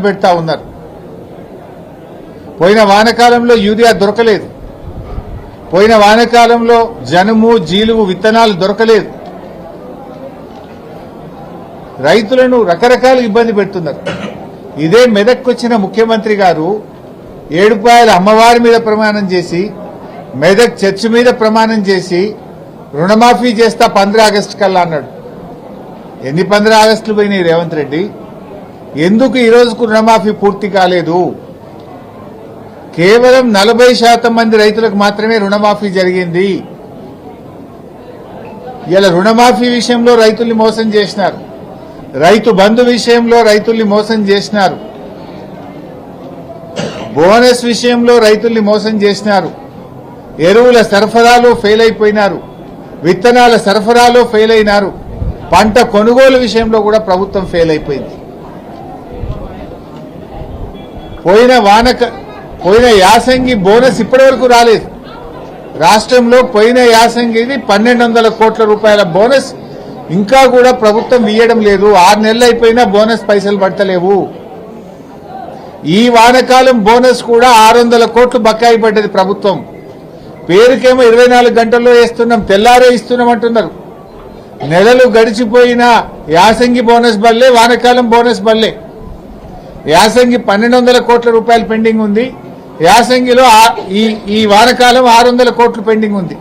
పెడతా ఉన్నారు. పోయిన వానకాలంలో యూరియా దొరకలేదు, పోయిన వానకాలంలో జనుము జీలుగు విత్తనాలు దొరకలేదు. రైతులను రకరకాల ఇబ్బంది పెడుతున్నారు. ఇదే మెదక్కొచ్చిన ముఖ్యమంత్రి గారు ఏడుపాయల అమ్మవారి మీద ప్రమాణం చేసి, మెదక్ చర్చి మీద ప్రమాణం చేసి రుణమాఫీ చేస్తా 15 ఆగస్టు కల్లా అన్నాడు. ఎన్ని 15 ఆగస్టులు పోయినాయి రేవంత్ రెడ్డి? ఎందుకు ఈ రోజుకు రుణమాఫీ పూర్తి కాలేదు? కేవలం 40% మంది రైతులకు మాత్రమే రుణమాఫీ జరిగింది. ఇలా రుణమాఫీ విషయంలో రైతుల్ని మోసం చేసినారు, రైతు బంధు విషయంలో రైతుల్ని మోసం చేసినారు, బోనస్ విషయంలో రైతుల్ని మోసం చేసినారు, ఎరువుల సరఫరాలో ఫెయిల్ అయిపోయినారు, విత్తనాల సరఫరాలో ఫెయిల్ అయినారు, పంట కొనుగోలు విషయంలో కూడా ప్రభుత్వం ఫెయిల్ అయిపోయింది. పోయిన యాసంగి బోనస్ ఇప్పటి వరకు రాలేదు. రాష్ట్రంలో పోయిన యాసంగిది 1200 కోట్ల రూపాయల బోనస్ ఇంకా కూడా ప్రభుత్వం ఇయ్యడం లేదు. 6 నెలలు అయిపోయినా బోనస్ పైసలు పడతలేవు. ఈ వానకాలం బోనస్ కూడా 600 కోట్లు బకాయి పడ్డది ప్రభుత్వం. పేరుకేమో 24 గంటల్లో వేస్తున్నాం, తెల్లారే ఇస్తున్నాం అంటున్నారు. నెలలు గడిచిపోయినా యాసంగి బోనస్ బల్లే, వానకాలం బోనస్ బల్లే. యాసంగి 1200 కోట్ల రూపాయలు పెండింగ్ ఉంది, యాసంగిలో ఈ వానకాలం 600 కోట్లు పెండింగ్ ఉంది.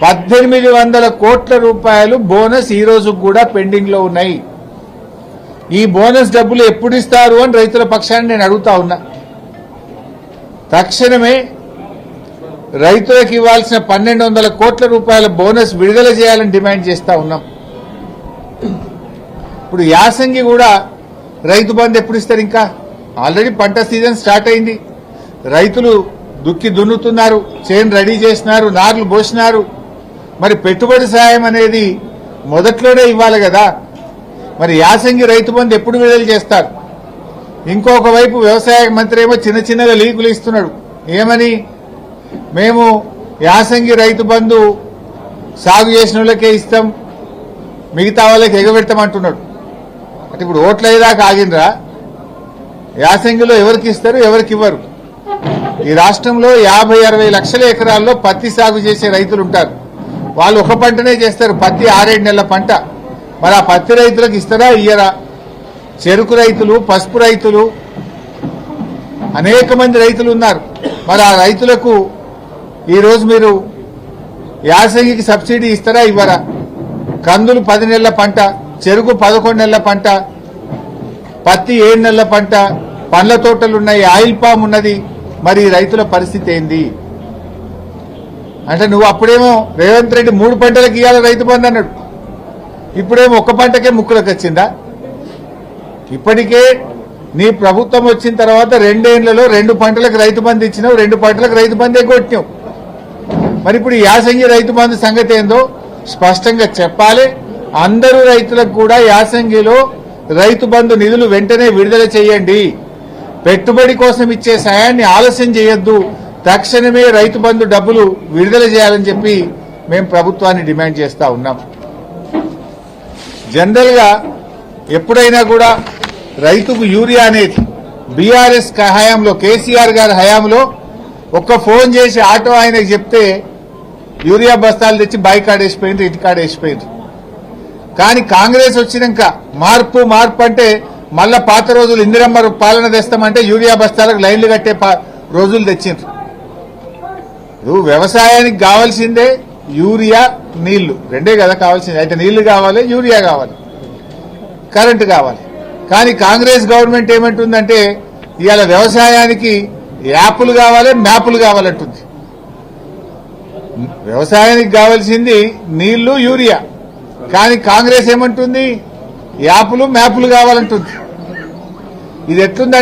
1800 కోట్ల రూపాయలు బోనస్ ఈ రోజు కూడా పెండింగ్ లో ఉన్నాయి. ఈ బోనస్ డబ్బులు ఎప్పుడు ఇస్తారు అని రైతుల పక్షాన్ని నేను అడుగుతా ఉన్నా. తక్షణమే రైతులకు ఇవ్వాల్సిన 1200 కోట్ల రూపాయల బోనస్ విడుదల చేయాలని డిమాండ్ చేస్తా ఉన్నాం. ఇప్పుడు యాసంగి కూడా రైతు బంధు ఎప్పుడు ఇస్తారు? ఇంకా ఆల్రెడీ పంట సీజన్ స్టార్ట్ అయింది. రైతులు దుక్కి దున్నుతున్నారు, చేను రెడీ చేసినారు, నార్లు పోసినారు. మరి పెట్టుబడి సాయం అనేది మొదట్లోనే ఇవ్వాలి కదా. మరి యాసంగి రైతు బంధు ఎప్పుడు విడుదల చేస్తారు? ఇంకొక వైపు వ్యవసాయ మంత్రి ఏమో చిన్నగా లీకులు ఇస్తున్నాడు. ఏమని? మేము యాసంగి రైతు బంధు సాగు చేసిన వాళ్ళకే ఇస్తాం, మిగతా వాళ్ళకి ఎగబెడతామంటున్నాడు. అంటే ఇప్పుడు ఓట్లు అయ్యేదాకా ఆగినరా? యాసంగిలో ఎవరికి ఇస్తారు, ఎవరికి ఇవ్వరు? ఈ రాష్ట్రంలో 50-60 లక్షల ఎకరాల్లో పత్తి సాగు చేసే రైతులు ఉంటారు. వాళ్ళు ఒక పంటనే చేస్తారు, పత్తి 6-7 నెలల పంట. మరి ఆ పత్తి రైతులకు ఇస్తారా, ఇయ్యరా? చెరుకు రైతులు, పసుపు రైతులు, అనేక మంది రైతులు ఉన్నారు. మరి ఆ రైతులకు ఈరోజు మీరు యాసంగికి సబ్సిడీ ఇస్తారా, ఇవ్వరా? కందులు 10 నెలల పంట, చెరుకు 11 నెలల పంట, పత్తి 7 నెలల పంట, పండ్ల తోటలున్నాయి, ఆయిల్ పామ్ ఉన్నది. మరి రైతుల పరిస్థితి ఏంది? అంటే నువ్వు అప్పుడేమో రేవంత్ రెడ్డి 3 పంటలకు ఇవ్వాలి రైతు బంధు అన్నాడు, ఇప్పుడేమో ఒక్క పంటకే ముక్కులకు వచ్చిందా? ఇప్పటికే నీ ప్రభుత్వం వచ్చిన తర్వాత 2 ఏళ్లలో 2 పంటలకు రైతు బంధు ఇచ్చినావు, 2 పంటలకు రైతు బంధు ఎగ్గొట్టినావు. మరి ఇప్పుడు యాసంగి రైతు బంధు సంగతి ఏందో స్పష్టంగా చెప్పాలి. అందరూ రైతులకు కూడా యాసంగిలో రైతు బంధు నిధులు వెంటనే విడుదల చేయండి. పెట్టుబడి కోసం ఇచ్చే సాయాన్ని ఆలస్యం చేయొద్దు. తక్షణమే రైతు బంధు డబ్బులు విడుదల చేయాలని చెప్పి మేము ప్రభుత్వాన్ని డిమాండ్ చేస్తా ఉన్నాం. జనరల్ గా ఎప్పుడైనా కూడా రైతుకు యూరియా అనేది బీఆర్ఎస్ హయాంలో, కేసీఆర్ గారి హయాంలో ఒక్క ఫోన్ చేసి ఆటో ఆయనకు చెప్తే యూరియా బస్తాలు తెచ్చి బాయికాడ్ వేసిపోయింది, ఇటుకాడ వేసిపోయింది. కానీ కాంగ్రెస్ వచ్చినాక మార్పు అంటే మళ్ళా పాత రోజులు ఇందిరమ్మ పాలన తెస్తామంటే యూరియా బస్తాలకు లైన్లు కట్టే రోజులు తెచ్చిండ్రు. వ్యవసాయానికి కావాల్సిందే యూరియా, నీళ్లు, రెండే కదా కావాల్సింది. అయితే నీళ్లు కావాలి, యూరియా కావాలి, కరెంటు కావాలి. కానీ కాంగ్రెస్ గవర్నమెంట్ ఏమంటుందంటే ఇవాళ వ్యవసాయానికి యాప్లు కావాలి, మ్యాపులు కావాలంటుంది. వ్యవసాయానికి కావాల్సింది నీళ్లు, యూరియా. కానీ కాంగ్రెస్ ఏమంటుంది? యాప్లు, మ్యాపులు కావాలంటుంది. ఇది ఎట్లుందంటే